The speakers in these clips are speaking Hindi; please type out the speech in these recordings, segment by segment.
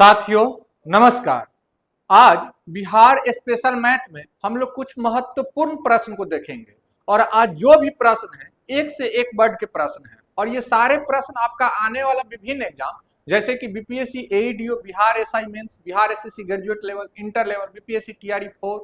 साथियों नमस्कार। आज बिहार स्पेशल मैथ में हम लोग कुछ महत्वपूर्ण प्रश्न को देखेंगे और आज जो भी प्रश्न है एक से एक बढ़ के प्रश्न है और ये सारे प्रश्न आपका आने वाला विभिन्न एग्जाम जैसे कि BPSC AEDO, Bihar SI mains, Bihar SSC graduate level, inter level, BPSC TRE 4,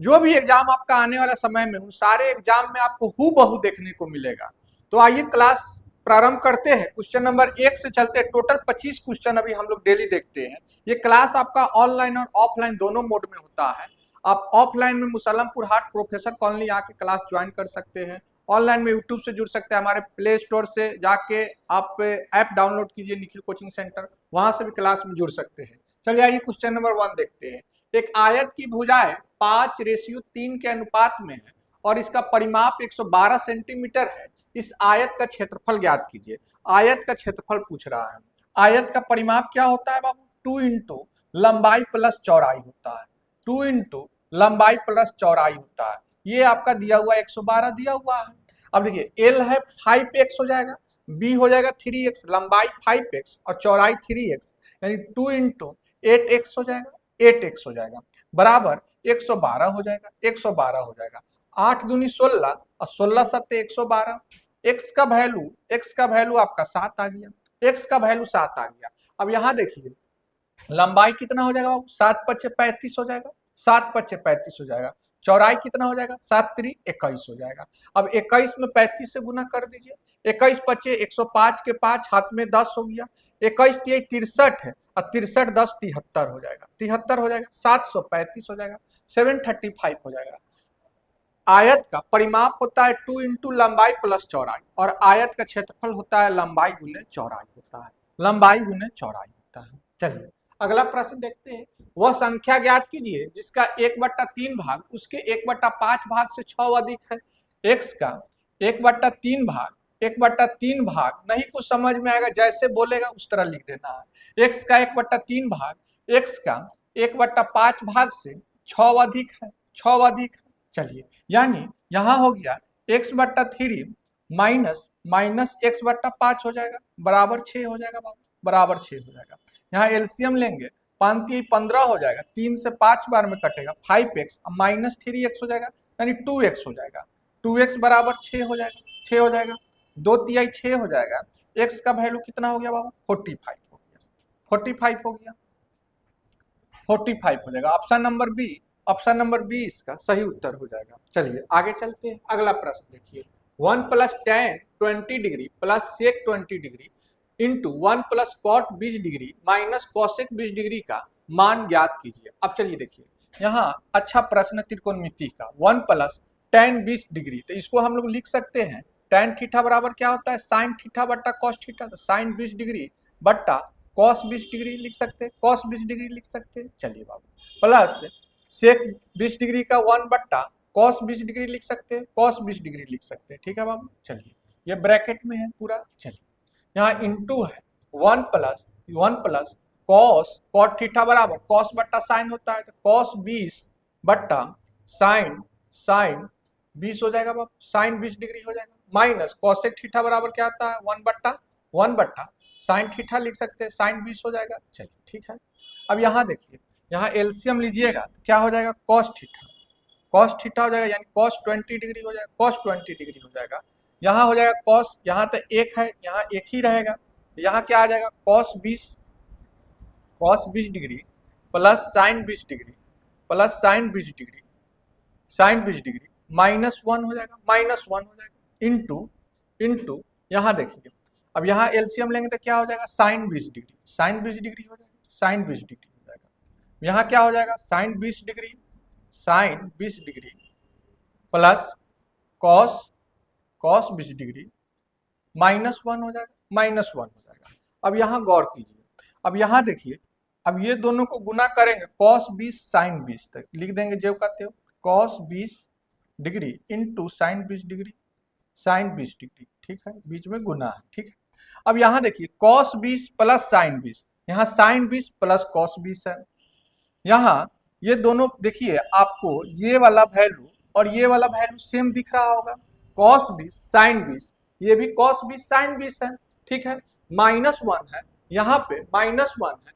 जो भी एग्जाम आपका आने वाला समय में उन सारे एग्जाम में आपको हूबहू देखने को मिलेगा। तो आइए क्लास प्रारंभ करते हैं। क्वेश्चन नंबर 1 से चलते हैं। टोटल 25 क्वेश्चन अभी हम लोग डेली देखते हैं। ये क्लास आपका ऑनलाइन और ऑफलाइन दोनों मोड में होता है। आप ऑफलाइन में मुसलमपुर हाट प्रोफेसर कॉलोनी आके क्लास ज्वाइन कर सकते हैं। ऑनलाइन में यूट्यूब से जुड़ सकते हैं। हमारे प्ले स्टोर से जाके आप ऐप डाउनलोड कीजिए निखिल कोचिंग सेंटर, वहां से भी क्लास में जुड़ सकते हैं। चलिए आइए क्वेश्चन नंबर 1 देखते हैं। एक आयत की भुजाएं 5:3 के अनुपात में है और इसका परिमाप 112 सेंटीमीटर है। इस आयत का क्षेत्रफल ज्ञात कीजिए। आयत का क्षेत्रफल पूछ रहा है। आयत का परिमाप क्या होता है बाबू? 2 इंटू लंबाई प्लस चौड़ाई होता है। 2 इंटू लंबाई प्लस चौड़ाई होता है। ये आपका दिया हुआ 112 दिया हुआ है। अब देखिए एल है 5x हो जाएगा, बी हो जाएगा 3x, लंबाई 5x और चौड़ाई 3x, यानी 2 इंटू 8x हो जाएगा, 8x हो जाएगा बराबर 112 हो जाएगा, 112 हो जाएगा। 8 दूनी 16 और 16 सत्ते 112। x का वैल्यू आपका 7 आ गया। x का वैल्यू 7 आ गया। अब यहां देखिए लंबाई कितना हो जाएगा? 7 पच्चे 35 हो जाएगा, 7 पच्चे 35 हो जाएगा। चौड़ाई कितना हो जाएगा? 7 3 21 हो जाएगा। अब 21 में 35 से गुना कर दीजिए। 21 पच्चे 105 के 5 हाथ में 10 हो गया। 21 तिया 63 है और 63 10 73 हो जाएगा, 73 हो जाएगा। 735 हो जाएगा, 735 हो जाएगा। आयत का परिमाप होता है 2 इंटू लंबाई प्लस चौड़ाई और आयत का क्षेत्रफल होता है लंबाई गुने चौड़ाई होता है, लंबाई गुने चौड़ाई होता है। चलिए अगला प्रश्न देखते हैं। वह संख्या ज्ञात कीजिए जिसका 1/3 भाग उसके 1/5 भाग से 6 अधिक है। x का 1/3 भाग, 1/3 भाग नहीं कुछ समझ में आएगा, जैसे बोलेगा उस तरह लिख देना है। x का 1/3 भाग x का 1/5 भाग से 6 अधिक है, 6 अधिक है। चलिए यानी यहां हो गया x/3 माइनस x/5 हो जाएगा बराबर 6 हो जाएगा बाबू, बराबर 6 हो जाएगा। यहाँ एलसीएम लेंगे, 5 15 हो जाएगा, 3 से 5 बार में कटेगा, 5x माइनस 3x हो जाएगा यानी 2x हो जाएगा। 2x बराबर 6 हो जाएगा, 6 हो जाएगा। 2 तिहाई 6 हो जाएगा। x का वैल्यू कितना हो गया बाबू? 45 हो गया, 45 हो गया, 45 हो जाएगा। ऑप्शन नंबर बी इसका सही उत्तर हो जाएगा। चलिए आगे चलते हैं। अगला प्रश्न देखिए। 1 + tan 20 degree plus sec 20 degree into 1 + cot 20 degree minus cosec 20 degree का मान ज्ञात कीजिए। अब चलिए देखिए यहाँ अच्छा प्रश्न त्रिकोणमिति का। 1 + tan 20 डिग्री, तो इसको हम लोग लिख सकते हैं tan थीटा बराबर क्या होता है? sin थीटा बट्टा cos थीटा, तो sin 20 डिग्री बट्टा cos 20 डिग्री लिख सकते हैं, cos 20 डिग्री लिख सकते हैं। चलिए बाबू प्लस sec 20 डिग्री का 1 बट्टा cos 20 डिग्री लिख सकते हैं, cos 20 डिग्री लिख सकते हैं। ठीक है बाबू। चलिए ये ब्रैकेट में है पूरा। चलिए यहाँ इंटू है 1 प्लस cos थीटा बराबर cos बट्टा साइन होता है, तो cos 20 बट्टा साइन 20 हो जाएगा बाबू, साइन 20 डिग्री हो जाएगा माइनस cosec थीटा बराबर क्या आता है? 1 बट्टा साइन थीटा लिख सकते हैं, साइन 20 हो जाएगा। चलिए ठीक है। अब यहाँ देखिए, यहाँ एलसीएम लीजिएगा तो क्या हो जाएगा? cos थीटा हो जाएगा यानी cos 20 डिग्री हो जाएगा, cos 20 डिग्री हो जाएगा। यहाँ हो जाएगा cos, यहाँ तो एक है, यहाँ एक ही रहेगा, यहाँ क्या आ जाएगा? cos 20 degree plus sign 20 degree plus sign 20 degree minus 1 हो जाएगा, माइनस 1 हो जाएगा इंटू यहाँ देखिए। अब यहाँ एलसीएम लेंगे तो क्या हो जाएगा? साइन 20 डिग्री, साइन 20 डिग्री हो जाएगा, साइन 20 डिग्री हो जाएगा। यहाँ क्या हो जाएगा? Sine 20 degree plus cos 20 degree minus 1 हो जाएगा, माइनस 1 हो जाएगा। अब यहाँ गौर कीजिए, अब यहाँ देखिए, अब ये दोनों को गुना करेंगे cos 20 sin 20 तक लिख देंगे जो कहते हो cos 20 degree into sine 20 degree, sine 20 degree. ठीक है, बीच में गुना है। ठीक है। अब यहाँ देखिए cos 20 प्लस साइन 20, यहाँ साइन 20 प्लस cos 20 है। यहाँ ये दोनों देखिए आपको ये वाला वैल्यू और ये वाला वैल्यू सेम दिख रहा होगा, cos 20 sin 20, ये भी cos 20 sin 20 है। ठीक है, -1 है, यहाँ पे -1 है,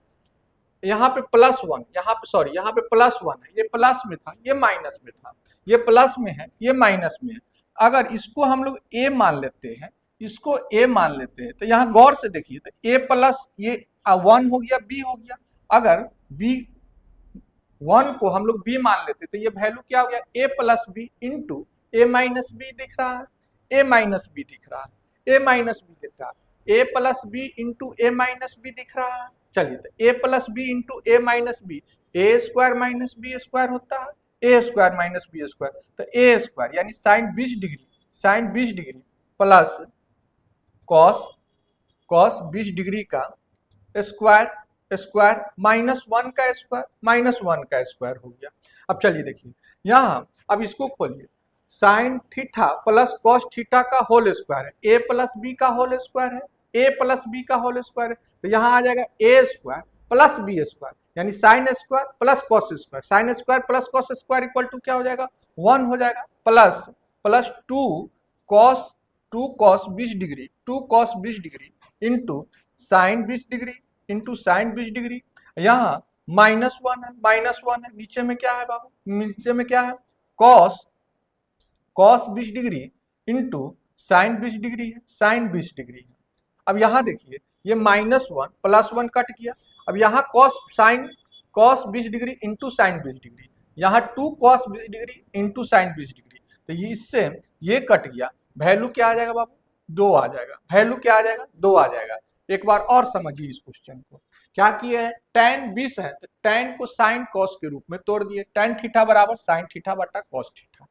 यहाँ पे +1, यहाँ पे सॉरी, यहाँ पे +1 है, ये प्लस में था, ये माइनस में था, ये प्लस में है, ये माइनस में है। अगर इसको हम लोग ए मान लेते हैं, इसको ए मान लेते हैं, तो यहाँ गौर से देखिए, तो ए प्लस ये 1 हो गया, बी हो गया। अगर बी 1 को हम लोग बी मान लेते, तो ये वैल्यू क्या हो गया, ए प्लस बी इंटू ए माइनस बी दिख रहा है, ए माइनस बी दिख रहा है, ए माइनस बी दिख रहा है, ए प्लस बी इंटू ए माइनस बी दिख रहा है। चलिए, तो A plus B into A minus B, A square minus B square होता है, ए स्क्वायर माइनस बी स्क्वायर, तो ए स्क्वायर यानी sine 20 degree, sine 20 degree plus cos, cos 20 degree का स्क्वायर, स्क्वायर -1 का स्क्वायर, -1 का स्क्वायर हो गया। अब चलिए देखिए यहाँ, अब इसको खोलिए, sine theta plus cos theta का होल स्क्वायर है, ए प्लस बी का होल स्क्वायर है, ए प्लस बी का होल स्क्वायर है, तो यहाँ आ जाएगा A square plus B square, यानी sine square plus cos square, sine square plus cos square equal to क्या हो जाएगा, 1 हो जाएगा, plus plus 2 cos 20 degree, 2 cos 20 degree into sine 20 degree into sine 20 degree, यहाँ -1 है, -1 है, नीचे में क्या है बाबू, नीचे में क्या है, cos, cos 20 degree into sine 20 degree है, साइन 20 डिग्री है। अब यहाँ देखिए, ये -1 +1 कट गया, अब यहाँ cos sine, cos 20 degree into sine 20 degree, यहाँ 2 cos 20 degree into sine 20 degree, तो ये इससे ये कट गया, वैल्यू क्या आ जाएगा बाबू, 2 आ जाएगा, वैल्यू क्या आ जाएगा, 2 आ जाएगा। एक बार और समझिए इस क्वेश्चन को, क्या किया है, tan 20 है, तो tan को साइन कॉस के रूप में तोड़ दिए, tan थीटा बराबर साइन थीटा बटा कॉस थीटा,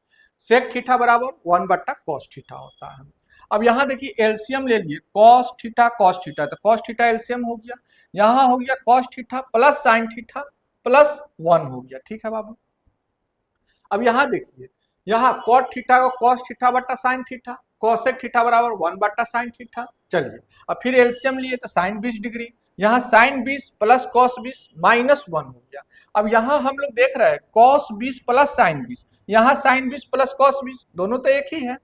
सेक थीटा बराबर 1 बटा कॉस थीटा होता है। अब यहाँ देखिए एलसीएम ले लिए, कॉस थीटा कॉस थीटा, तो कॉस थीटा एलसीएम हो गया, यहाँ हो गया cos theta plus sign theta plus 1 हो गया, ठीक है बाबू। अब यहाँ देखिए, यहाँ कॉट थीटा को कॉस थीटा बटा साइन थीटा, कॉसेक थीटा बराबर 1 बटा साइन थीटा। चलिए अब फिर एलसीएम लिए, तो साइन 20 डिग्री, यहाँ साइन 20 प्लस कॉस 20 -1 हो गया। अब यहाँ हम लोग देख रहे हैं कॉस 20 प्लस साइन 20, यहाँ साइन 20 प्लस कॉस 20, दोनों तो एक ही है,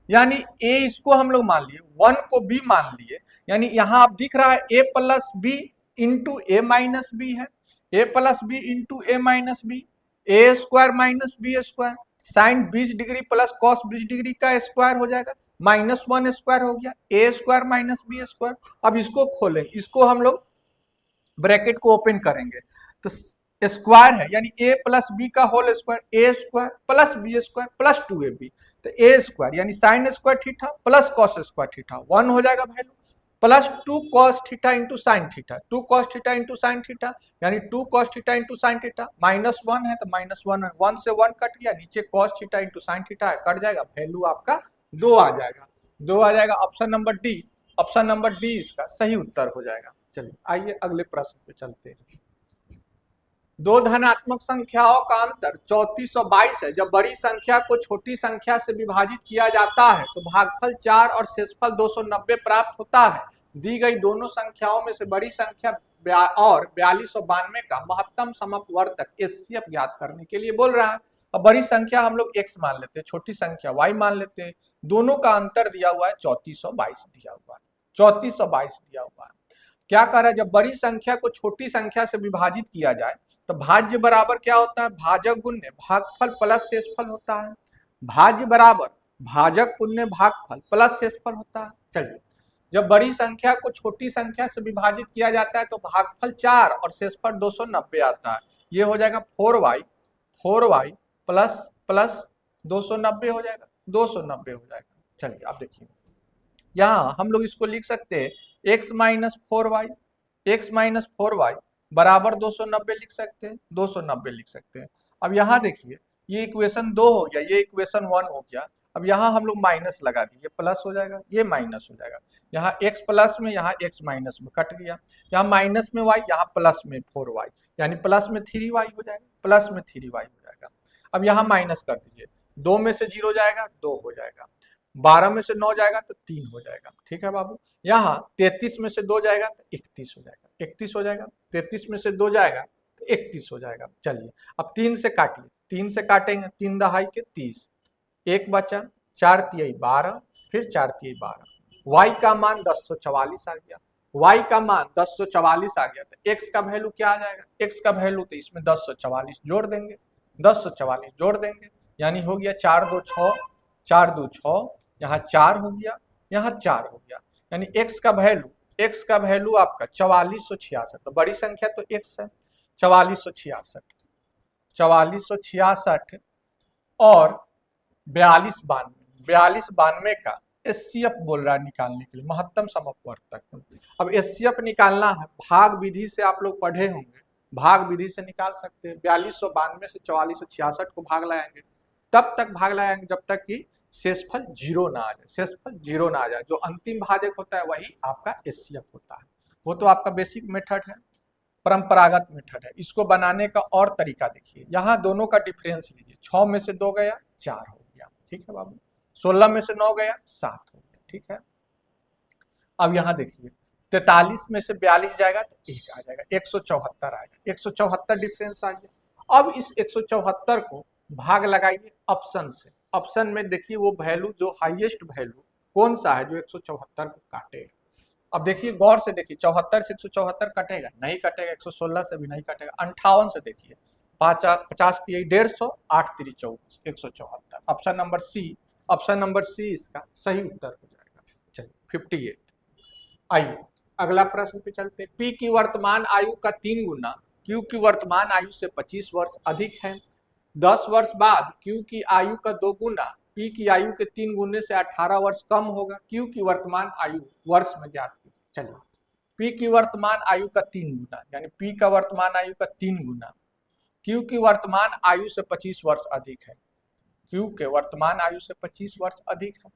यानी ए इसको हम लोग मान लिए, 1 को बी मान लिए, यानी यहाँ आप दिख रहा है ए प्लस बी इंटू ए माइनस बी है, ए प्लस बी इंटू ए माइनस बी, ए square minus B square, sine 20 degree plus cos 20 degree का स्क्वायर हो जाएगा, -1 स्क्वायर हो गया, a square minus B square. अब इसको खोलें, इसको हम लोग ब्रैकेट को ओपन करेंगे, तो स्क्वायर है यानी ए प्लस बी का whole square, a square plus B square plus 2ab, तो ए स्क्वायर यानी sine square theta plus cos square theta 1 हो जाएगा value, plus 2 cos theta into sine theta, 2 cos theta into sine theta, यानी 2 cos theta into sine theta, -1 है तो -1 है, 1 से 1 कट गया, नीचे cos theta into sine theta है, कट जाएगा, वैल्यू आपका 2 आ जाएगा, 2 आ जाएगा। Option number D, option number D इसका सही उत्तर हो जाएगा। चलिए आइए अगले प्रश्न पे चलते हैं। दो धनात्मक संख्याओं का अंतर 3422 है, जब बड़ी संख्या को छोटी संख्या से विभाजित किया जाता है तो भागफल 4 और शेषफल 290 प्राप्त होता है। दी गई दोनों संख्याओं में से बड़ी संख्या और 4292 का महत्तम समवर्तक एचसीएफ ज्ञात करने के लिए बोल रहा है। अब बड़ी संख्या हम लोग x मान लेते हैं, छोटी संख्या y मान लेते हैं, दोनों का अंतर दिया हुआ है 3422 दिया हुआ है, 3422 दिया हुआ है। क्या कह रहा है, जब बड़ी संख्या को छोटी संख्या से विभाजित किया जाए तो भाज्य बराबर क्या होता है, भाजक गुण्य भागफल प्लस शेषफल होता है, भाज्य बराबर भाजक गुण्य भागफल प्लस शेषफल होता है। चलिए जब बड़ी संख्या को छोटी संख्या से विभाजित किया जाता है तो भागफल 4 और शेषफल 290 आता है, ये हो जाएगा 4y प्लस प्लस 290 हो जाएगा, 290 हो जाएगा। चलिए अब देखिए यहाँ हम लोग इसको लिख सकते हैं x माइनस 4y बराबर 290 लिख सकते हैं, 290 लिख सकते हैं। अब यहाँ देखिए ये इक्वेशन 2 हो गया, ये इक्वेशन 1 हो गया, अब यहाँ हम लोग माइनस लगा दिए, प्लस हो जाएगा, ये माइनस हो जाएगा, यहाँ x प्लस में यहाँ x माइनस में कट गया, यहाँ माइनस में y, यहाँ प्लस में 4y, यानी प्लस में 3y हो जाएगा, प्लस में 3y हो जाएगा। अब यहाँ माइनस कर दीजिए, 2 में से 0 जाएगा 2 हो जाएगा, 12 में से 9 जाएगा तो 3 हो जाएगा, ठीक है बाबू। यहाँ 33 में से 2 जाएगा तो 31 हो जाएगा, 31 हो जाएगा, 33 में से 2 जाएगा तो 31 हो जाएगा। चलिए अब 3 से काटिए, 3 से काटेंगे, 3 दहाई के 30, एक बचा, 4 तिहाई 12, फिर 4 तिहाई 12, y का मान 1044 आ गया, y का मान 1044 आ गया, तो x का वैल्यू क्या आ जाएगा, x का वैल्यू तो इसमें 1044 जोड़ देंगे, 1044 जोड़ देंगे, यानी हो गया 4 2 6, 4 2 6, यहाँ 4 हो गया, यहाँ 4 हो गया, यानी x का वैल्यू आपका 4466। तो बड़ी संख्या तो x है, 4466, 4466 और 4292 का एचसीएफ बोल रहा है निकालने के लिए, महत्तम समवर्तक। अब एचसीएफ निकालना है, भाग विधि से आप लोग पढ़े होंगे, भाग विधि से निकाल सकते हैं। 4292 से 4466 को भाग लगाएंगे, तब तक भाग लगाएंगे जब तक कि शेषफल जीरो ना आ जाए, शेषफल जीरो ना आ जाए। जो अंतिम भाजक होता है वही आपका एचसीएफ होता है। वो तो आपका बेसिक मेथड है, परंपरागत मेथड है। इसको बनाने का और तरीका देखिए, यहाँ दोनों का डिफरेंस लीजिए, 6 में से 2 गया 4 हो गया, ठीक है बाबू, 16 में से 9 गया 7 हो गया, ठीक है। अब यहाँ देखिए 43 में से 42 जाएगा तो 1 आ जाएगा, 174 आएगा, 174 डिफरेंस आ गया। अब इस 174 को भाग लगाइए ऑप्शन से, ऑप्शन में देखिए वो वैल्यू जो हाईएस्ट वैल्यू कौन सा है जो 174 को काटेगा। अब देखिए गौर से देखिए, 74 से 174 कटेगा नहीं कटेगा, 116 से भी नहीं कटेगा, 58 से देखिए 50 3 150, 8 3 24, 174। Option number C, option number C इसका सही उत्तर हो जाएगा। चलिए 58। आइए अगला प्रश्न पे चलते। पी की वर्तमान आयु का 3 गुना क्यू की वर्तमान आयु से 25 वर्ष अधिक है। 10 वर्ष बाद क्यू की आयु का 2 गुना पी की आयु के 3 गुने से 18 वर्ष कम होगा। क्यू की वर्तमान आयु वर्ष में ज्ञात कीजिए। चलिए पी की वर्तमान आयु का 3 गुना, यानी पी का वर्तमान आयु का 3 गुना क्यू की वर्तमान आयु से 25 वर्ष अधिक है, क्यू के वर्तमान आयु से 25 वर्ष अधिक है,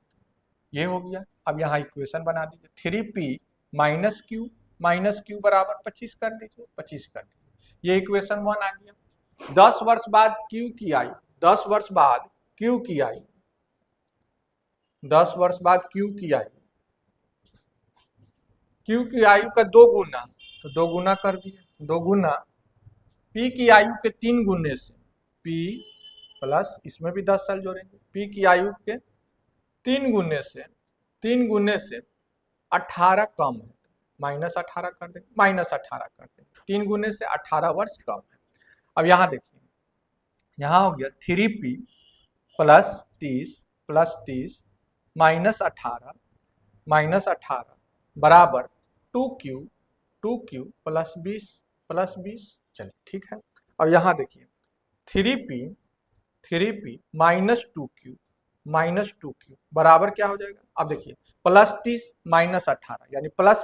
ये हो गया। अब यहाँ इक्वेशन बना दीजिए, 3p माइनस क्यू बराबर 25 कर दीजिए, 25 कर दीजिए, ये इक्वेशन 1 आ गया। 10 वर्ष बाद क्यू की आयु, 10 वर्ष बाद क्यू की आयु, 10 वर्ष बाद क्यू की आयु का 2 गुना, तो 2 गुना कर दिए, 2 गुना पी की आयु के 3 गुने से, पी प्लस इसमें भी 10 साल जोड़ेंगे, पी की आयु के 3 गुने से 18 कम है, माइनस 18 कर देंगे, माइनस 18 कर देंगे, 3 गुने से 18 वर्ष कम है। अब यहाँ देखिए, यहाँ हो गया 3p प्लस 30 माइनस 18 बराबर 2q प्लस 20। चलिए ठीक है। अब यहाँ देखिए 3p माइनस 2q बराबर क्या हो जाएगा। अब देखिए प्लस 30 माइनस 18 यानी प्लस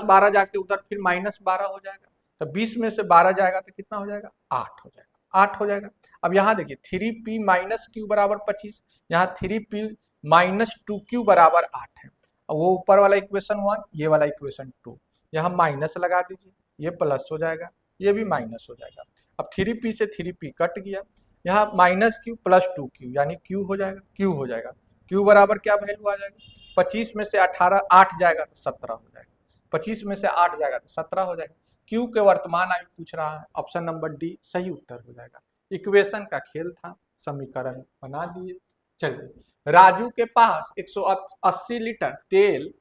12 जाके उधर फिर माइनस 12 हो जाएगा, तो 20 में से 12 जाएगा तो कितना हो जाएगा, 8 हो जाएगा, 8 हो जाएगा। अब यहाँ देखिए 3p माइनस q बराबर 25, यहाँ 3p माइनस 2q बराबर 8 है। वो ऊपर वाला इक्वेशन 1, ये वाला इक्वेशन 2, यहाँ माइनस लगा दीजिए, ये प्लस हो जाएगा, ये भी माइनस हो जाएगा। अब 3p से 3p कट गया, यहाँ माइनस क्यू प्लस 2q यानी q हो जाएगा, q बराबर क्या वैल्यू आ जाएगा, 25 में से 18 8 जाएगा तो 17 हो जाएगा, 25 में से 8 जाएगा तो 17 हो जाएगा। q के वर्तमान आयु पूछ रहा है, ऑप्शन नंबर डी सही उत्तर हो जाएगा। इक्वेशन का खेल था, समीकरण बना दिए। चलिए राजू के पास 180 लीटर तेल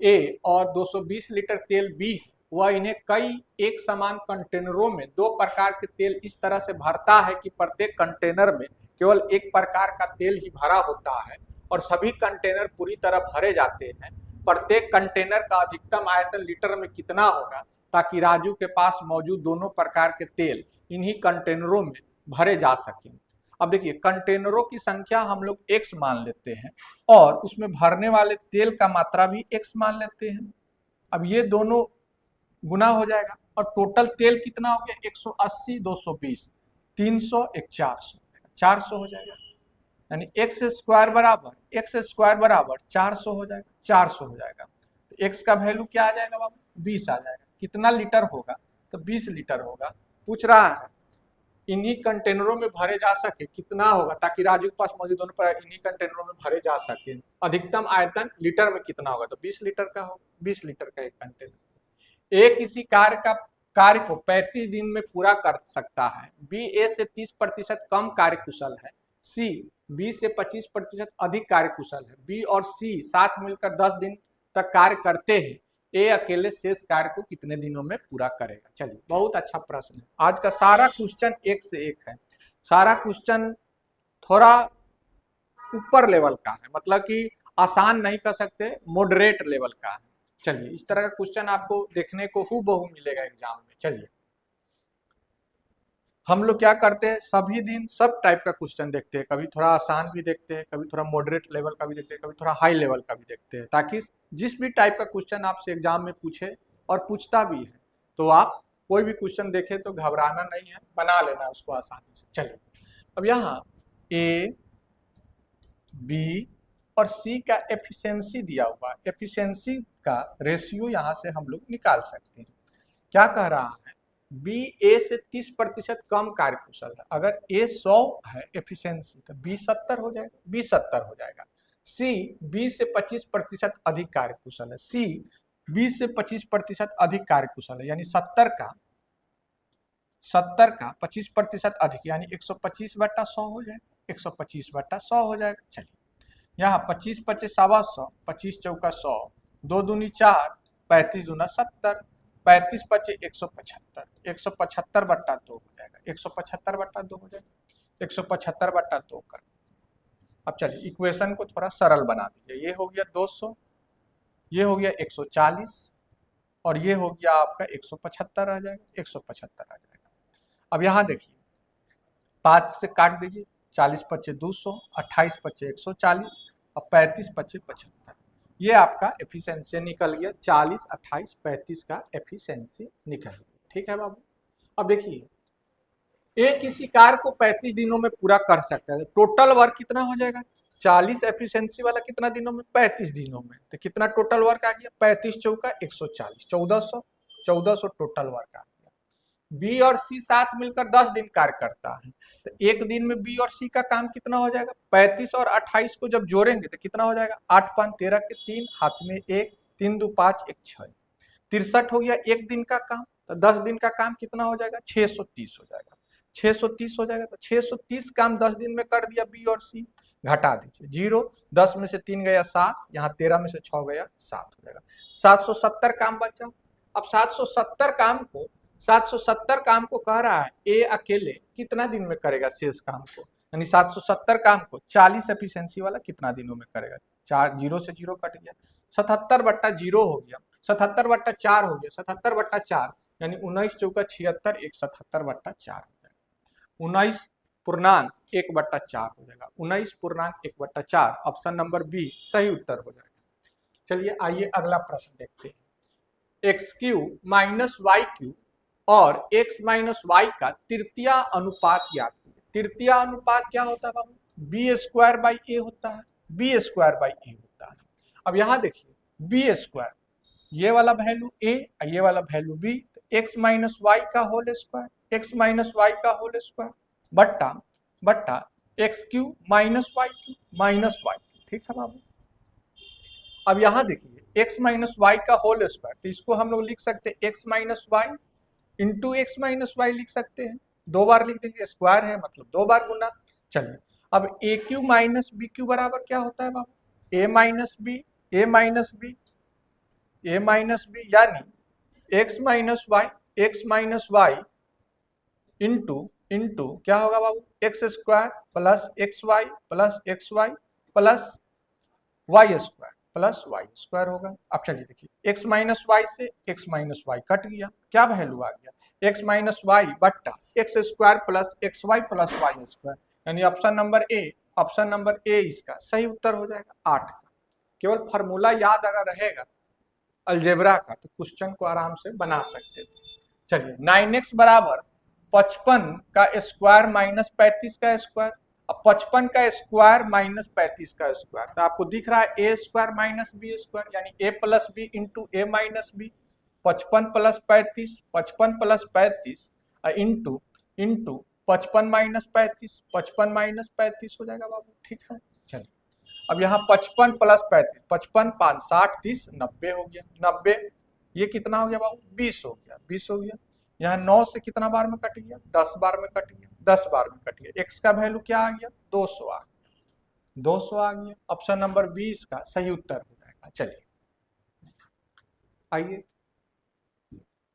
ए और 220 लीटर तेल बी है, वह इन्हें कई एक समान कंटेनरों में 2 प्रकार के तेल इस तरह से भरता है कि प्रत्येक कंटेनर में केवल एक प्रकार का तेल ही भरा होता है और सभी कंटेनर पूरी तरह भरे जाते हैं। प्रत्येक कंटेनर का अधिकतम आयतन लीटर में कितना होगा ताकि राजू के पास मौजूद दोनों प्रकार के तेल इन्हीं कंटेनरों में भरे जा सकें। अब देखिए कंटेनरों की संख्या हम लोग x मान लेते हैं और उसमें भरने वाले तेल का मात्रा भी x मान लेते हैं। अब ये दोनों गुना हो जाएगा और टोटल तेल कितना हो गया, 180 220 300 एक 400 हो जाएगा, यानी x स्क्वायर बराबर 400 हो जाएगा, 400 हो जाएगा। तो x का वैल्यू क्या आ जाएगा बाबू, 20 आ जाएगा। कितना लीटर होगा, तो 20 लीटर होगा। पूछ रहा है इन्हीं कंटेनरों में भरे जा सके कितना होगा ताकि राजू के पास मौजूद दोनों पर इन्हीं कंटेनरों में भरे जा सके, अधिकतम आयतन लीटर में कितना होगा, तो 20 लीटर का होगा, 20 लीटर का एक कंटेनर। ए किसी कार्य को 35 दिन में पूरा कर सकता है, बी ए से 30% कम कार्यकुशल है, सी बी से 25% अधिक कार्यकुशल है, बी और सी साथ मिलकर 10 दिन तक कार्य करते हैं, ए अकेले शेष कार्य को कितने दिनों में पूरा करेगा। चलिए, बहुत अच्छा प्रश्न है। आज का सारा क्वेश्चन एक से एक है। सारा क्वेश्चन थोड़ा ऊपर लेवल का है, मतलब कि आसान नहीं कर सकते, मॉडरेट लेवल का है। चलिए, इस तरह का क्वेश्चन आपको देखने को हूबहू मिलेगा एग्जाम में। चलिए, हम लोग क्या करते हैं, सभी दिन सब टाइप का क्वेश्चन देखते हैं, कभी थोड़ा आसान भी देखते हैं, कभी थोड़ा मॉडरेट लेवल का भी देखते हैं, कभी थोड़ा हाई लेवल का भी देखते हैं, ताकि जिस भी टाइप का क्वेश्चन आपसे एग्जाम में पूछे, और पूछता भी है, तो आप कोई भी क्वेश्चन देखे तो घबराना नहीं है, बना लेना उसको आसानी से। चलिए, अब यहाँ ए, बी और सी का एफिशिएंसी दिया हुआ है। एफिशिएंसी का रेशियो यहाँ से हम लोग निकाल सकते हैं। क्या कह रहा है, बी ए से 30% कम कार्यकुशल है। अगर ए 100 है एफिशिएंसी, तो बी 70 हो जाएगा, बी 70 हो जाएगा। सी बी से 25% अधिक कार्यकुशल है, सी बी से 25% अधिक कार्यकुशल है, यानी 70 का 25% अधिक, यानी 125/100 हो जाएगा, 125/100 हो जाएगा। चलिए, यहाँ 25 25 100, 25 चौका 100, 2 दूनी 4, 35 दूना 70, 35 पचे 175, 175/2 हो जाएगा, 175/2 हो जाएगा, 175/2 कर। अब चलिए, इक्वेशन को थोड़ा सरल बना दीजिए। ये हो गया 200, ये हो गया 140, और ये हो गया आपका 175 आ जाएगा, 175 आ जाएगा। अब यहाँ देखिए, 5 से काट दीजिए, 40 पचे 200, 28 पचे 140, और 35 पचे 75। ये आपका एफिशिएंसी निकल गया, 40, 28, 35 का एफिशिएंसी निकल गया। ठीक है बाबू। अब देखिए, ए किसी कार्य को 35 दिनों में पूरा कर सकता है, टोटल वर्क कितना हो जाएगा, 40 एफिशिएंसी वाला कितना दिनों में, 35 दिनों में, तो कितना टोटल वर्क आ गया, 35 चौका 140, 1400 टोटल वर्क आ गया। बी और सी साथ मिलकर 10 दिन कार्य करता है, तो एक दिन में बी और सी का काम कितना हो जाएगा, 35 और 28 को जब जोड़ेंगे तो कितना हो जाएगा, 8 5 13 के 3, हाथ में 1, 3 2 5 1 6, 63 हो गया एक दिन का काम। तो 10 दिन का काम कितना हो जाएगा, 630 हो जाएगा, 630 हो जाएगा। तो 630 काम 10 दिन में कर दिया बी और सी, घटा दीजिए, 0, 10 में से 3 गया 7, यहाँ 13 में से 6 गया 7 हो जाएगा, 770 काम बचा। अब 770 काम को कह रहा है ए अकेले कितना दिन में करेगा शेष काम को, यानी 770 काम को 40 एफिशिएंसी वाला कितना दिनों में करेगा। 4 0 से 0 कट गया, 77/0 हो गया, 77/4 हो गया, 77/4 यानी 19 चौका 76, 177/4 हो जाएगा, 19.1/4 हो जाएगा, 19.1/4। ऑप्शन नंबर बी सही उत्तर हो जाएगा। चलिए, आइए अगला प्रश्न देखते हैं। x³ माइनस y³ और x माइनस वाई का तृतीय अनुपात ज्ञात कीजिए। तृतीय अनुपात क्या होता है बाबू, b² a होता है, b² a होता है। अब यहाँ देखिए, b², ये वाला वैल्यू a, ये वाला value b, x minus Y का whole square, x minus Y का होल स्क्वायर बट्टा x³ minus y³ minus y। ठीक है बाबू। अब यहाँ देखिए, x माइनस वाई का होल स्क्वायर, तो इसको हम लोग लिख सकते हैं x minus Y into X minus Y लिख सकते हैं, 2 बार लिख देंगे, स्क्वायर है मतलब 2 बार गुना। चलिए, अब a³ माइनस b³ बराबर क्या होता है बाबू, a minus b, a minus b, a minus b, यानी x माइनस वाई इंटू क्या होगा बाबू, x square plus x y plus y square plus y square होगा। अब चलिए देखिए, x माइनस वाई से x माइनस वाई कट गया, क्या वैल्यू आ गया, x माइनस वाई बट्टा x square plus x y plus y square, यानी ऑप्शन नंबर ए इसका सही उत्तर हो जाएगा 8 का। केवल फार्मूला याद अगर रहेगा अलजेब्रा का, तो क्वेश्चन को आराम से बना सकते थे। चलिए, 9x बराबर 55 का स्क्वायर माइनस 35 का स्क्वायर। अब 55 का स्क्वायर माइनस 35 का स्क्वायर, तो आपको दिख रहा है ए स्क्वायर माइनस बी स्क्वायर, यानी a plus B into A minus b, 55 plus 35, 55 plus 35 into 55 minus 35, 55 minus 35 हो जाएगा बाबू। ठीक है, चलिए, अब यहाँ 55 प्लस 35, 55 5 60 30 90 हो गया, 90 ये कितना हो गया बाबू, 20 हो गया, 20 हो गया। यहाँ 9 से कितना बार में कट गया, 10 बार में कट गया, 10 बार में कट गया। x का वैल्यू क्या आ गया, 200 आ गया, 200 आ गया। ऑप्शन नंबर 20 का सही उत्तर हो जाएगा। चलिए, आइए,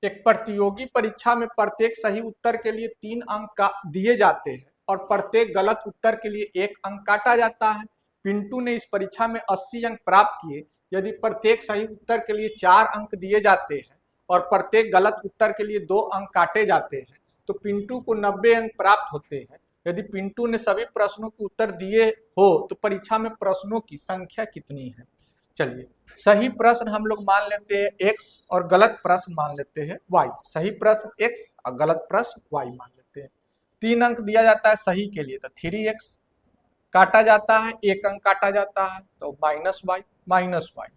एक प्रतियोगी परीक्षा में प्रत्येक सही उत्तर के लिए 3 अंक दिए जाते हैं और प्रत्येक गलत उत्तर के लिए 1 अंक काटा जाता है। पिंटू ने इस परीक्षा में 80 अंक प्राप्त किए। यदि प्रत्येक सही उत्तर के लिए 4 अंक दिए जाते हैं और प्रत्येक गलत उत्तर के लिए 2 अंक काटे जाते हैं तो पिंटू को 90 अंक प्राप्त होते हैं। यदि पिंटू ने सभी प्रश्नों के उत्तर दिए हो तो परीक्षा में प्रश्नों की संख्या कितनी है? चलिए, सही प्रश्न हम लोग मान लेते हैं x और गलत प्रश्न मान लेते हैं y। सही प्रश्न x और गलत प्रश्न y मान लेते हैं। 3 अंक दिया जाता है सही के लिए तो 3x, काटा जाता है 1 अंक काटा जाता है तो -y।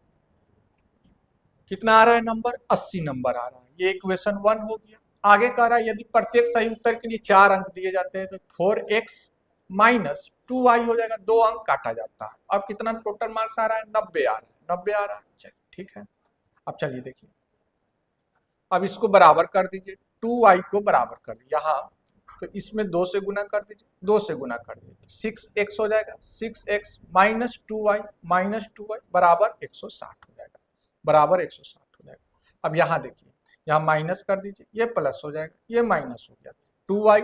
कितना आ रहा है नंबर? 80 नंबर आ रहा है। ये इक्वेशन 1 हो गया। आगे कह रहा है यदि प्रत्येक सही उत्तर के लिए 4 अंक दिए जाते हैं तो 4x माइनस 2y हो जाएगा, 2 अंक काटा जाता है। अब कितना टोटल मार्क्स आ रहा है? 90 आ रहा है। 90 आ रहा है, चलिए ठीक है। अब चलिए देखिए, अब इसको बराबर कर दीजिए, 2y को बराबर कर दीजिए यहाँ, तो इसमें 2 से गुना कर दीजिए, 2 से गुना कर दीजिए 6x हो जाएगा। 6x माइनस 2y बराबर 160 हो जाएगा, बराबर 160 हो जाएगा। अब यहाँ देखिए, यहाँ माइनस कर दीजिए, ये प्लस हो जाएगा, ये माइनस हो गया, 2y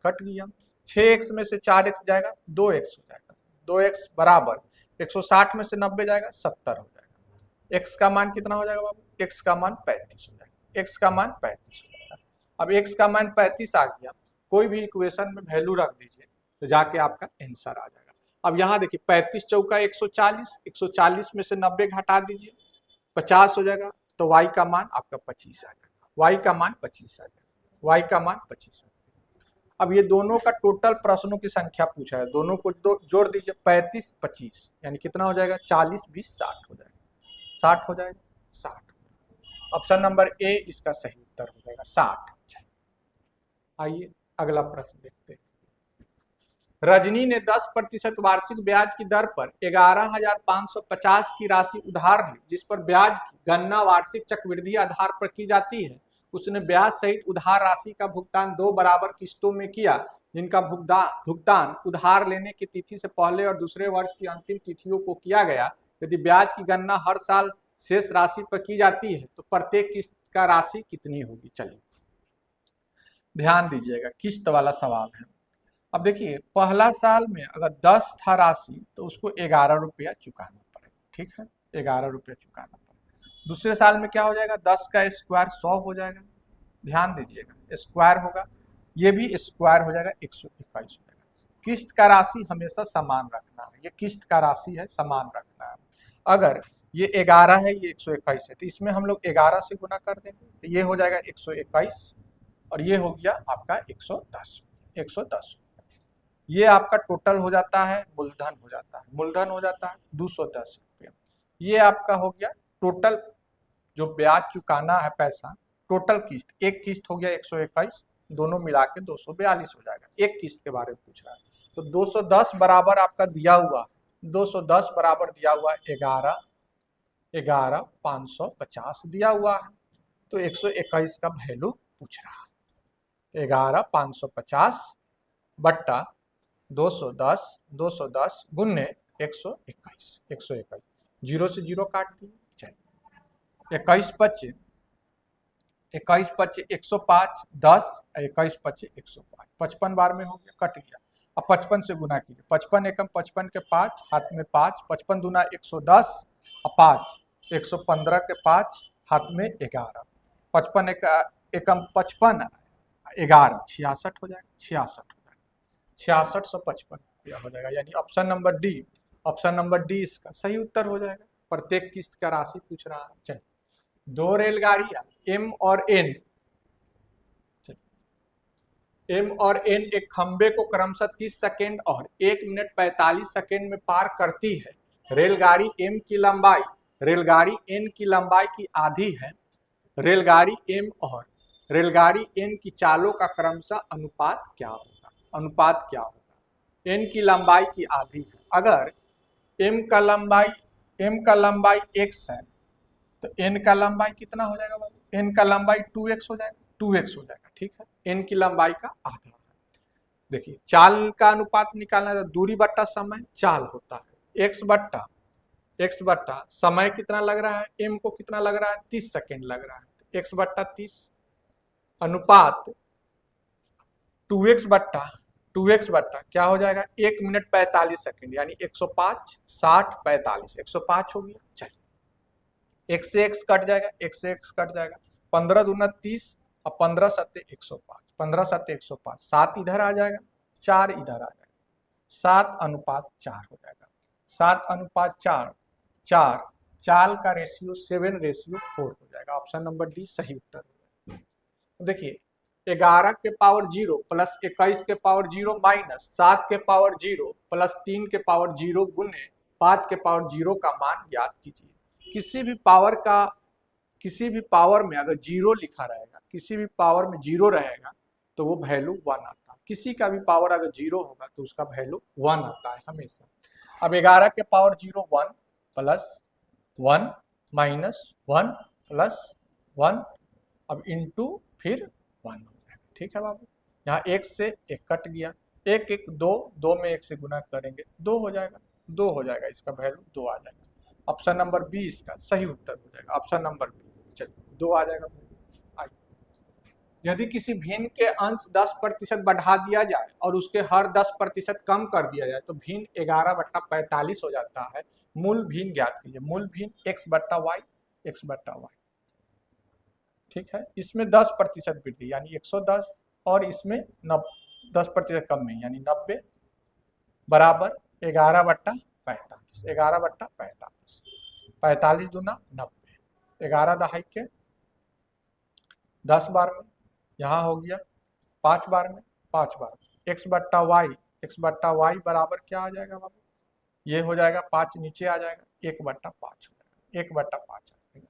कट गया। 6x में से 4x जाएगा, 2x हो जाएगा, 2x बराबर 160 में से 90 जाएगा, 70 हो जाएगा। x का मान कितना हो जाएगा बाबू? x का मान 35 हो जाएगा, x का मान 35 हो जाएगा। अब x का मान 35 आ गया, कोई भी इक्वेशन में वैल्यू रख दीजिए तो जाके आपका आंसर आ जाएगा। अब यहाँ देखिए, 35 चौका 140, 140 में से 90 घटा दीजिए, 50 हो जाएगा, तो y का मान आपका 25 आ जाएगा, y का मान 25 आ जाएगा, y का मान 25 आ जाएगा। अब ये दोनों का टोटल प्रश्नों की संख्या पूछा है, दोनों को जोड़ दीजिए, 35 25 यानी कितना हो जाएगा? 40 20 60 हो जाएगा, 60 हो जाएगा, 60। ऑप्शन नंबर ए इसका सही उत्तर हो जाएगा, 60। आइए अगला प्रश्न देखते हैं। रजनी ने 10% वार्षिक ब्याज की दर पर 11,550 की राशि उधार ली, जिस पर ब्याज की गणना वार्षिक चक्रवृद्धि आधार पर की जाती है। उसने ब्याज सहित उधार राशि का भुगतान 2 बराबर किस्तों में किया, जिनका भुगतान उधार लेने की तिथि से पहले और दूसरे वर्ष की अंतिम तिथियों को किया गया। यदि ब्याज की गणना हर साल शेष राशि पर की जाती है तो प्रत्येक किस्त का राशि कितनी होगी? चलिए ध्यान दीजिएगा, किस्त वाला सवाल है। अब देखिए, पहला साल में अगर 10 था राशि तो उसको 11 रुपया चुकाना पड़ेगा, ठीक है, 11 रुपया चुकाना पड़ेगा। दूसरे साल में क्या हो जाएगा? 10 का स्क्वायर 100 हो जाएगा, ध्यान दीजिएगा, स्क्वायर होगा, ये भी स्क्वायर हो जाएगा, 121 हो जाएगा। किस्त का राशि हमेशा समान रखना है, ये किस्त का राशि है, समान रखना है। अगर ये 11 है, ये 121 है, तो इसमें हम लोग 11 से गुना कर देंगे तो ये हो जाएगा 121 और ये हो गया आपका 110। ये आपका टोटल हो जाता है, मूलधन हो जाता है, मूलधन हो जाता है 210 रुपया। ये आपका हो गया टोटल जो ब्याज चुकाना है पैसा, टोटल किस्त। एक किस्त हो गया 121, दोनों मिला के 242 हो जाएगा। एक किस्त के बारे में पूछ रहा है तो 210 बराबर आपका दिया हुआ, 210 बराबर दिया हुआ 11,550 दिया हुआ है, तो 121 का वैल्यू पूछ रहा है। 11,550 बट्टा 210 गुन्ने 121, 0 से 0 काट दिए। चलिए 21 पच्चे 105, 10 21 पच्चे 105, 55 बार में हो गया, कट गया। अब 55 से गुना कीजिए, 55 एकम 55 के 5, हाथ में 5, 55 दूना 110 और 5 115 के 5, हाथ में 11, 55 एकम 55 11 66 हो जाएगा, 6655 हो जाएगा, यानी ऑप्शन नंबर डी इसका सही उत्तर हो जाएगा। प्रत्येक किस्त का राशि पूछ रहा है। चलिए, 2 रेलगाड़ियां एम और एन एक खंबे को क्रमशः 30 सेकेंड और 1 मिनट 45 सेकेंड में पार करती है। रेलगाड़ी एम की लंबाई रेलगाड़ी एन की लंबाई की आधी है। रेलगाड़ी एम और रेलगाड़ी एन की चालों का क्रमशः अनुपात क्या होगा? एन की लंबाई की आधी है। अगर एम का लंबाई x है तो एन का लंबाई कितना हो जाएगा बाबू? एन का लंबाई 2x हो जाएगा, ठीक है, एन की लंबाई का आधा है। देखिए, चाल का अनुपात निकालना है तो दूरी बट्टा समय चाल होता है, x बट्टा x बट्टा समय कितना लग रहा है, m को कितना लग रहा है, 30 सेकेंड लग रहा है, x बट्टा 30 अनुपात 2x बट्टा क्या हो जाएगा, 1 मिनट 45 सेकेंड यानी 105 60 45 105 हो गया। चलिए x से x कट जाएगा, x से x कट जाएगा, 15 दूना 30 और 15 सत्ते 105, 15 सत्ते 105, 7 इधर आ जाएगा, 4 इधर आ जाएगा, 7 अनुपात 4 हो जाएगा, 7 अनुपात 4 4 चाल का रेशियो 7:4 हो जाएगा। ऑप्शन नंबर डी सही उत्तर हो जाएगा। देखिए 11 के पावर 0 प्लस 21 के पावर 0 माइनस 7 के पावर 0 प्लस 3 के पावर 0 गुने 5 के पावर 0 का मान ज्ञात कीजिए। किसी भी पावर में अगर 0 लिखा रहेगा, किसी भी पावर में 0 रहेगा तो वो वैल्यू 1 आता है। किसी का भी पावर अगर 0 होगा तो उसका वैल्यू 1 आता है हमेशा। अब 11 के पावर 0 1 प्लस 1 माइनस 1 प्लस 1 अब इंटू फिर 1 हो जाएगा। ठीक है बाबू, यहाँ 1 से 1 कट गया, 1 1 2 2 में 1 से गुना करेंगे 2 हो जाएगा, 2 हो जाएगा, इसका वैल्यू 2 आ जाएगा। ऑप्शन नंबर बी इसका सही उत्तर हो जाएगा। ऑप्शन नंबर बी, चलिए 2 आ जाएगा। यदि किसी भिन्न के अंश 10% बढ़ा दिया जाए और उसके हर 10% कम कर दिया जाए तो भिन्न 11/45 हो जाता है। मूल भिन्न ज्ञात कीजिए। मूल भिन्न x बट्टा वाई, ठीक है। इसमें 10% वृद्धि यानी 110 और इसमें 10% कम में यानी 90 बराबर 11/45, 11/45, 45 दूना 90, 11 दहाई के 10 बार में, यहाँ हो गया 5 बार में, 5 बार में x बट्टा वाई बराबर क्या आ जाएगा बाबू, ये हो जाएगा 5 नीचे आ जाएगा 1/5 हो जाएगा, 1/5 आ जाएगा।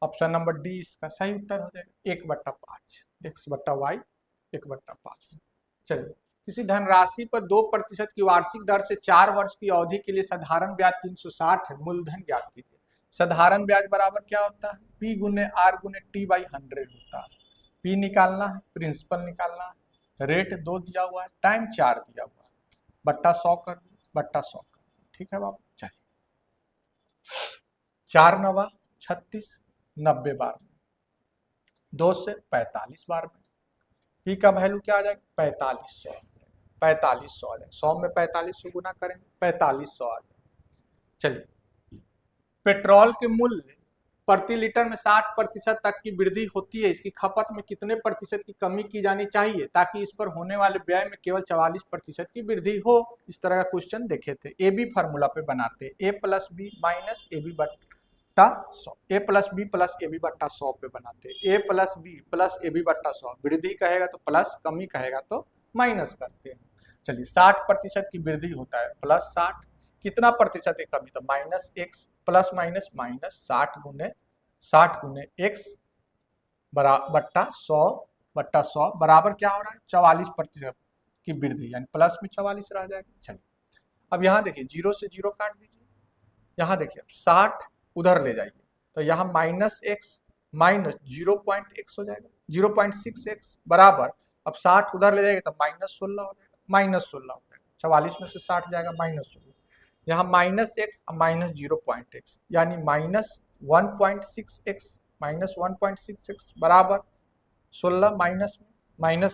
ऑप्शन नंबर डी इसका सही उत्तर हो जाएगा 1/5, x बट्टा वाई 1/5। चलिए किसी धनराशि पर 2% की वार्षिक दर से 4 वर्ष की अवधि के लिए साधारण ब्याज 360 है। मूलधन ज्ञात कीजिए। साधारण ब्याज बराबर क्या होता है, P गुने R गुने T/100 होता है। P निकालना है, प्रिंसिपल निकालना है, रेट 2 दिया हुआ है, टाइम 4 दिया हुआ है, बट्टा 100 कर दिया, बट्टा 100 कर दिया। ठीक है बाबू, चलिए 4 9 36 90 बार में, 2 से 45 बार में, पी का वैल्यू क्या आ जाएगा 4500 आ जाएगा, 100 में 45 से गुना करेंगे 4500 आ जाएगा। चलिए पेट्रोल के मूल्य प्रति लीटर में 60% तक की वृद्धि होती है, इसकी खपत में कितने प्रतिशत की कमी की जानी चाहिए ताकि इस पर होने वाले व्यय में केवल 44% की वृद्धि हो। इस तरह का क्वेश्चन देखे थे। ए बी फार्मूला पे बनाते, a plus B minus A B बट्टा 100, a plus B plus A B बट्टा 100 पे बनाते, a plus B plus A B बट्टा 100, वृद्धि कहेगा तो प्लस, कमी कहेगा तो माइनस करते हैं। चलिए 60% की वृद्धि होता है प्लस 60, कितना प्रतिशत है कमी, तो minus x plus minus minus 60 गुने x बट्टा 100 बराबर क्या हो रहा है 44% की वृद्धि यानी प्लस में 44 रह जाएगा। चलिए अब यहाँ देखिए 0 से 0 काट दीजिए, यहाँ देखिए 60 उधर ले जाइए तो यहाँ माइनस एक्स माइनस 0.x हो जाएगा, 0.6x बराबर, अब 60 उधर ले जाएगा तो माइनस 16 हो जाएगा, माइनस 16 हो जाएगा, 44 में से 60 जाएगा माइनस 16, यहाँ माइनस एक्स माइनस 0.x यानी माइनस 1.6x बराबर 16 माइनस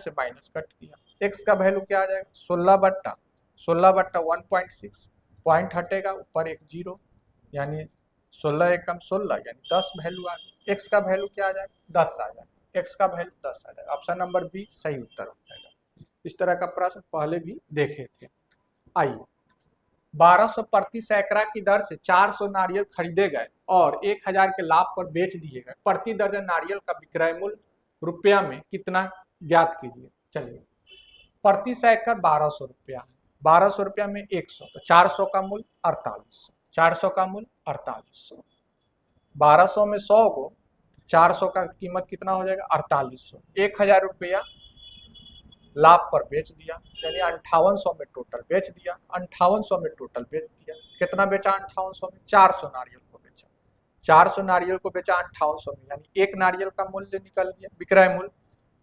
से माइनस कट किया, x का वैल्यू क्या आ जाएगा 16/16 1.6, पॉइंट हटेगा ऊपर एक 0 यानी 16 एकम 16 यानी 10 वैल्यू आ गया, x का वैल्यू क्या आ जाएगा 10 आ जाएगा, x का वैल्यू 10 आ जाएगा। ऑप्शन नंबर बी सही उत्तर हो जाएगा। इस तरह का प्रश्न पहले भी देखे थे। आइए 1200 प्रति सैकड़ा की दर से 400 नारियल खरीदे गए और 1000 के लाभ पर बेच दिए गए। प्रति दर्जन नारियल का विक्रय मूल्य रुपया में कितना ज्ञात कीजिए। चलिए प्रति सैकड़ा 1200 रुपया है, 1200 रुपया में 100 तो 400 का मूल्य 4800, 400 का मूल्य 4800, 1200 में 100 को 400 का कीमत कितना हो जाएगा 4800, 1000 रुपया लाभ पर बेच दिया यानी 5800 में टोटल बेच दिया, 5800 में टोटल बेच दिया, कितना बेचा 5800 में 400 नारियल को बेचा, 400 नारियल को बेचा 5800 में यानी एक नारियल का मूल्य निकल गया, विक्रय मूल्य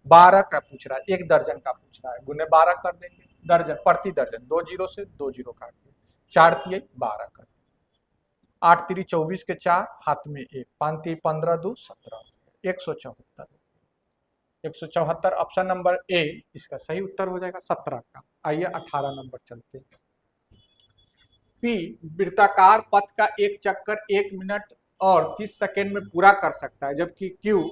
12 का पूछ रहा है, एक दर्जन का पूछ रहा है, गुने 12 कर देंगे, दर्जन प्रति दर्जन 2 जीरो से 2 जीरो काट दिए, 4 दिए 12 कर दिए। 8 3 24 के 4, हाथ में 1, 5 3 15 2 17, 174। 174 ऑप्शन नंबर ए इसका सही उत्तर हो जाएगा 17 का। आइए 18 नंबर चलते हैं। पी वृत्ताकार पथ का एक चक्कर 1 मिनट और 30 सेकेंड में पूरा कर सकता है, जबकि क्यू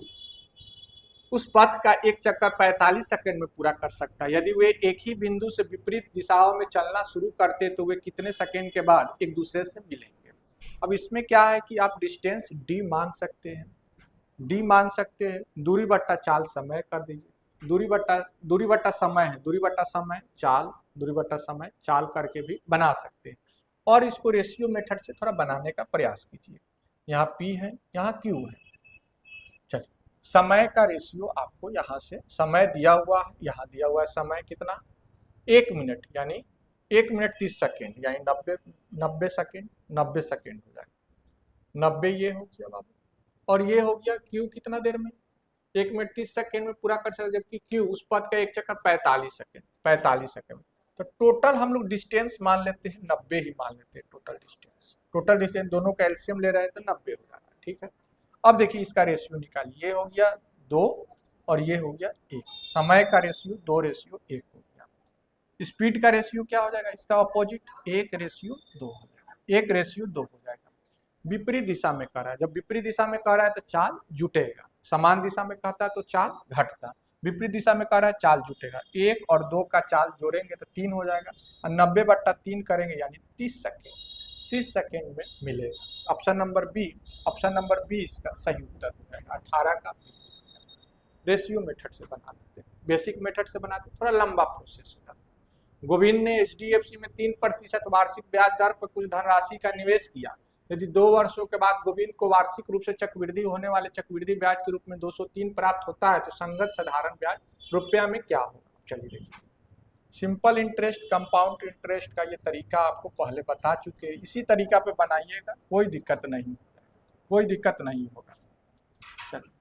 उस पथ का एक चक्कर 45 सेकंड में पूरा कर सकता है। यदि वे एक ही बिंदु से विपरीत दिशाओं में चलना शुरू करते तो वे कितने सेकंड के बाद एक दूसरे से मिलेंगे। अब इसमें क्या है कि आप डिस्टेंस डी मान सकते हैं, डी मान सकते हैं, दूरी बट्टा चाल समय कर दीजिए, दूरी बट्टा समय है, दूरी बट्टा समय चाल, दूरी बट्टा समय चाल करके भी बना सकते हैं। और इसको रेशियो मेथड से थोड़ा बनाने का प्रयास कीजिए। यहाँ पी है, यहाँ क्यू है। चलिए समय का रेशियो आपको यहाँ से समय दिया हुआ है, यहाँ दिया हुआ है समय कितना 1 मिनट, यानी 1 मिनट 30 सेकेंड, यानी 90 सेकेंड, 90 सेकेंड हो जाएगा। 90 ये हो गया बाबू, और ये हो गया क्यू कितना देर में 1 मिनट 30 सेकेंड में पूरा कर सकते, जबकि क्यू उस पथ का एक चक्कर 45 सेकेंड, 45 सेकेंड। तो टोटल हम लोग डिस्टेंस मान लेते हैं 90 ही मान लेते हैं। टोटल डिस्टेंस दोनों का एलसीएम ले रहे हैं तो 90 हो जाएगा। ठीक है, अब देखिए इसका रेशियो निकालिए। ये हो गया 2 और ये हो गया 1। समय का रेशियो 2:1 हो गया। स्पीड का रेशियो क्या हो जाएगा, इसका अपोजिट 1:2 हो जाएगा, 1:2 हो जाएगा। विपरीत दिशा में कर रहा है, जब विपरीत दिशा में कर रहा है तो चाल जुटेगा, समान दिशा में कहता है तो चाल घटता, विपरीत दिशा में कर रहा है चाल जुटेगा। 1 और 2 का चाल जोड़ेंगे तो 3 हो जाएगा, और 90/3 करेंगे यानी 30 सेकेंड, 30 सेकेंड में मिलेगा। ऑप्शन नंबर बी इसका सही उत्तर हो जाएगा। 18 का रेशियो मेथड से बना लेते हैं, बेसिक मेथड से बनाते हैं, थोड़ा लंबा प्रोसेस होता है। गोविंद ने एचडीएफसी में 3% वार्षिक ब्याज दर पर कुछ धनराशि का निवेश किया। यदि 2 वर्षों के बाद गोविंद को वार्षिक रूप से चक्रवृद्धि होने वाले चक्रवृद्धि ब्याज के रूप में 203 प्राप्त होता है तो संगत साधारण ब्याज रुपया में क्या होगा। चलिए देखिए, सिंपल इंटरेस्ट, कंपाउंड इंटरेस्ट का ये तरीका आपको पहले बता चुके हैं, इसी तरीका पे बनाइएगा, कोई दिक्कत नहीं, कोई दिक्कत नहीं होगा। चलिए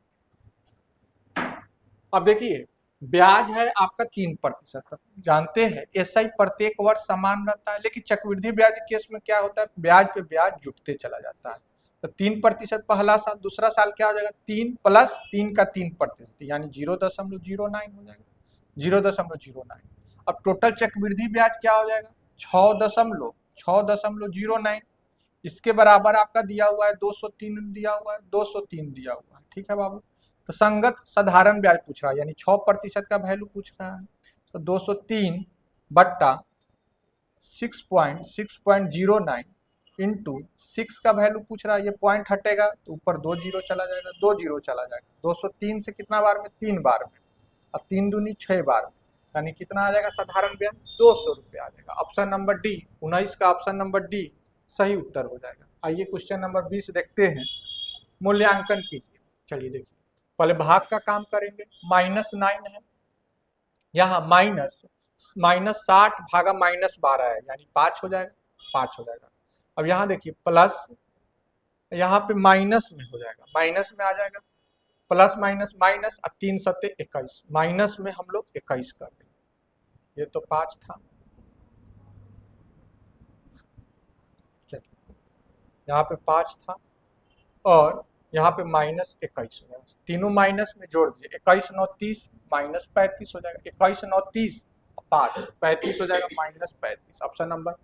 अब देखिए, ब्याज है आपका 3%, जानते हैं एसआई प्रत्येक वर्ष समान रहता है, लेकिन चक्रवृद्धि ब्याज के केस में क्या होता है, ब्याज पे ब्याज जुटते चला जाता है। तो 3% पहला साल, दूसरा साल क्या हो जाएगा 3 + 3 का 3%, यानी 0.09 हो जाएगा, 0.09। अब टोटल चक्रवृद्धि ब्याज क्या हो जाएगा 6.09, इसके बराबर आपका दिया हुआ है 203 दिया हुआ है, 203 दिया हुआ है। ठीक है बाबू, तो संगत साधारण ब्याज पूछ रहा है, यानी 6% का वैल्यू पूछ रहा है, तो 203 बट्टा 6.09 इंटू 6 का वैल्यू पूछ रहा है, ये पॉइंट हटेगा तो ऊपर 2 जीरो चला जाएगा, 2 जीरो चला जाएगा। 203 से कितना बार में 3 बार में, अब 3 दूनी 6 बार में, यानी कितना आ जाएगा साधारण ब्याज 200 रुपये आ जाएगा। ऑप्शन नंबर डी 19 का ऑप्शन नंबर डी सही उत्तर हो जाएगा। आइए क्वेश्चन नंबर 20 देखते हैं, मूल्यांकन कीजिए। चलिए देखिए, पहले भाग का काम करेंगे, -9 है, यहाँ -60 भागा -12 है, यानी 5 हो जाएगा, 5 हो जाएगा। अब यहाँ देखिए प्लस, यहाँ पे माइनस में हो जाएगा, माइनस में आ जाएगा, प्लस माइनस माइनस, 3 सत्ते 21, माइनस में हम लोग 21 कर देंगे। ये तो 5 था, चलिए यहाँ पे 5 था और यहाँ पे -21 हो जाएगा, तीनों माइनस में जोड़ दीजिए, 21 9 30 -35 हो जाएगा, 21 9 30 5 35 हो जाएगा, -35। ऑप्शन नंबर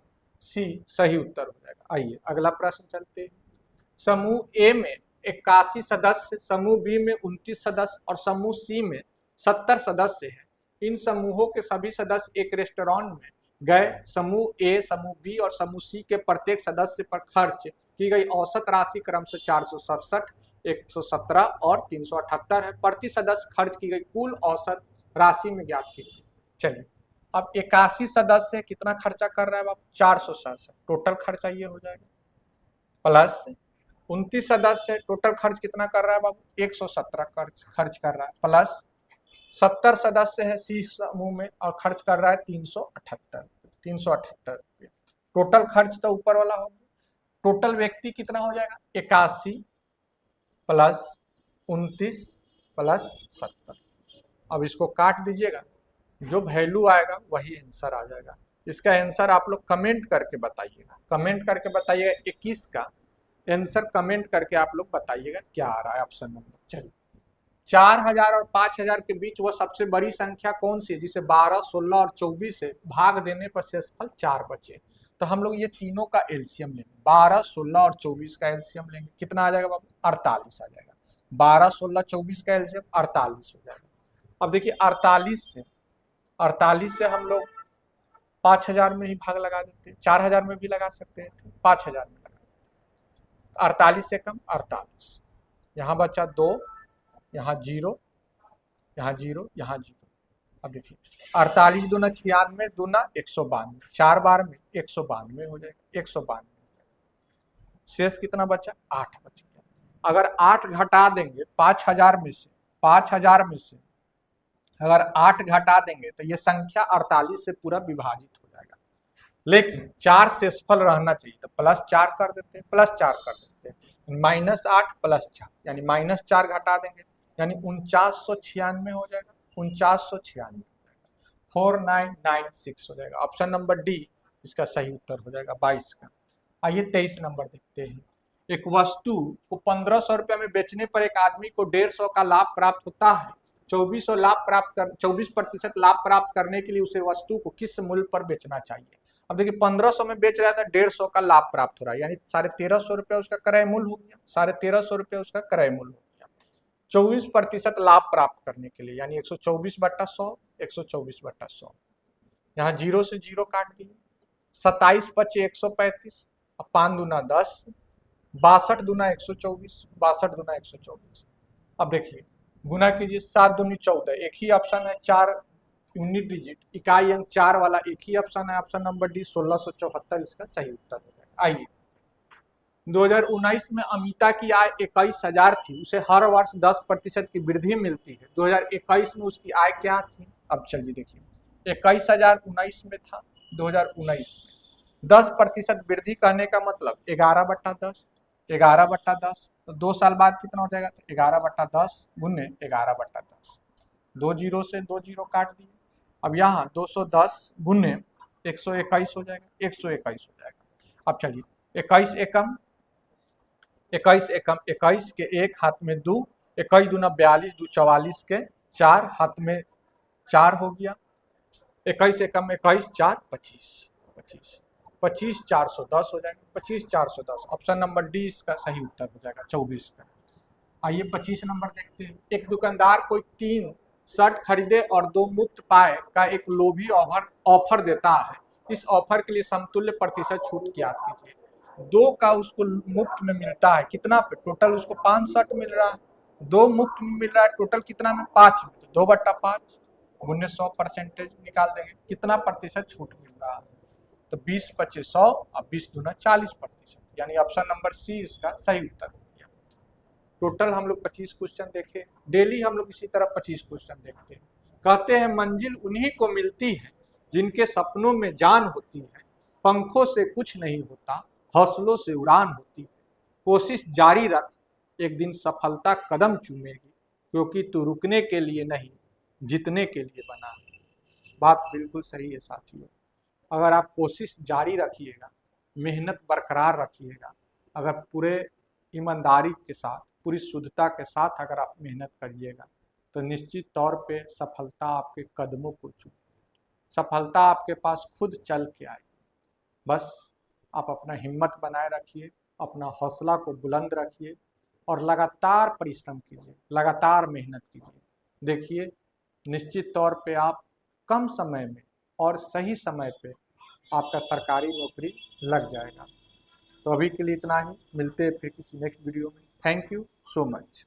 सी सही उत्तर हो जाएगा। आइए अगला प्रश्न चलते हैं। समूह ए में 81 सदस्य, समूह बी में 29 सदस्य और समूह सी में 70 सदस्य हैं। इन समूहों के सभी सदस्य एक रेस्टोरेंट में गए। समूह ए, समूह बी और समूह सी के प्रत्येक सदस्य पर खर्च की गई औसत राशि क्रम से 467, 117 और 378 है। प्रति सदस्य खर्च की गई कुल औसत राशि में ज्ञात कीजिए। चलिए अब 81 सदस्य कितना खर्चा कर रहा है बाबू 467, टोटल खर्चा ये हो जाएगा, प्लस 29 सदस्य टोटल खर्च कितना कर रहा है बाबू 117 खर्च कर रहा है, प्लस 70 सदस्य है सी समूह में और खर्च कर रहा है 378 रुपये। टोटल खर्च तो ऊपर वाला होगा, टोटल व्यक्ति कितना हो जाएगा 81 + 29 + 70। अब इसको काट दीजिएगा, जो वैल्यू आएगा वही आंसर आ जाएगा। इसका आंसर आप लोग कमेंट करके बताइएगा, कमेंट करके बताइएगा 21 का आंसर कमेंट करके आप लोग बताइएगा क्या आ रहा है ऑप्शन नंबर। चलिए 4000 और 5000 के बीच वो सबसे बड़ी संख्या कौन सी है जिसे 12, 16 और 24 से भाग देने पर शेषफल 4 बचे। तो हम लोग ये तीनों का एलसीएम लेंगे, 12, 16 और 24 का एलसीएम लेंगे। कितना आ जाएगा बाबू? 48 आ जाएगा। 12, 16, 24 का एलसीएम 48 हो जाएगा। अब देखिए 48 से हम लोग 5000 में ही भाग लगा देते हैं, 4000 में भी लगा सकते हैं, 5000 में लगा। 48 से कम 48, यहाँ बचा 2, यहाँ 0, यहाँ 0, यहाँ 0। अब देखिए 48 दूना 96, दूना 192, 4 बार में 192 हो जाएगा, 192। शेष कितना बचा? 8 बच गया। अगर 8 घटा देंगे 5000 में से, 5000 में से अगर 8 घटा देंगे तो ये संख्या 48 से पूरा विभाजित हो जाएगा। लेकिन 4 शेषफल रहना चाहिए, तो +4 कर देते हैं, +4 कर देते हैं। -8 +4 यानी -4 घटा देंगे, यानी 4996 हो जाएगा, 4996, 4996 हो जाएगा। ऑप्शन नंबर डी इसका सही उत्तर हो जाएगा 22 का। आइए 23 नंबर देखते हैं। एक वस्तु को 1500 रुपये में बेचने पर एक आदमी को 150 का लाभ प्राप्त होता है। 24% लाभ प्राप्त करने के लिए उसे वस्तु को किस मूल्य पर बेचना चाहिए। अब देखिए 1500 में बेच रहा था, 150 का लाभ प्राप्त हो रहा है, यानी 1350 रुपये उसका क्रय मूल्य हो गया, 1350 रुपये उसका क्रय मूल्य हो गया। 24% लाभ प्राप्त करने के लिए यानी 124/100, 124/100। यहाँ 0 से 0 काट दिए, 27 × 135, 5 दूना 10, 62 दूना 124, 62 दूना 124। अब देखिए गुना कीजिए, 7 दूनी 14, एक ही ऑप्शन है, 4 यूनिट डिजिट इकाई अंक 4 वाला एक ही ऑप्शन है, ऑप्शन नंबर डी 1674 इसका सही उत्तर हो जाएगा। आइए 2019 में अमिता की आय 21,000 थी, उसे हर वर्ष 10% की वृद्धि मिलती है। 2021 में उसकी आय क्या थी? अब चलिए देखिए 21,019 में था, 2019 में 10% वृद्धि कहने का मतलब 11/10, 11/10, तो 2 साल बाद कितना हो जाएगा? 11/10 गुने 11/10, 2 0 से 2 0 काट दिए। अब यहाँ 210 गुने 121 हो जाएगा, 121 हो जाएगा। अब चलिए 21 एकम 21 के 1 हाथ में 2, 21 दूना 42, 2 44 के 4 हाथ में 4 हो गया। 21 एकम 21, 4 25, 25, 25 410 हो जाएगा, 25 410। ऑप्शन नंबर डी इसका सही उत्तर हो जाएगा 24 का। आइए 25 नंबर देखते हैं। एक दुकानदार कोई 3 शर्ट खरीदे और 2 मुफ्त पाए का एक लोभी ऑफर देता है। इस ऑफर के लिए समतुल्य प्रतिशत छूट ज्ञात कीजिए। 2 का उसको मुफ्त में मिलता है, कितना पे? टोटल उसको 5 शर्ट मिल रहा है, 2 मुफ्त में मिल रहा है, टोटल कितना में? 5 में, तो 2/5 गुने 100% निकाल देंगे, कितना प्रतिशत छूट मिल रहा है? तो 20 25 100 और 20 दूना 40%, यानी ऑप्शन नंबर सी इसका सही उत्तर हो गया। टोटल हम लोग 25 क्वेश्चन देखे, डेली हम लोग इसी तरह 25 क्वेश्चन देखते हैं। कहते हैं मंजिल उन्हीं को मिलती है जिनके सपनों में जान होती है, पंखों से कुछ नहीं होता, हौसलों से उड़ान होती है, कोशिश जारी रख, एक दिन सफलता कदम चूमेगी, क्योंकि तू रुकने के लिए नहीं जीतने के लिए बना है। बात बिल्कुल सही है साथियों। अगर आप कोशिश जारी रखिएगा, मेहनत बरकरार रखिएगा, अगर पूरे ईमानदारी के साथ, पूरी शुद्धता के साथ अगर आप मेहनत करिएगा, तो निश्चित तौर पे सफलता आपके कदमों को चूमे, सफलता आपके पास खुद चल के आएगी। बस आप अपना हिम्मत बनाए रखिए, अपना हौसला को बुलंद रखिए और लगातार परिश्रम कीजिए, लगातार मेहनत कीजिए। देखिए निश्चित तौर पे आप कम समय में और सही समय पे आपका सरकारी नौकरी लग जाएगा। तो अभी के लिए इतना ही, मिलते हैं फिर किसी नेक्स्ट वीडियो में। Thank you so much.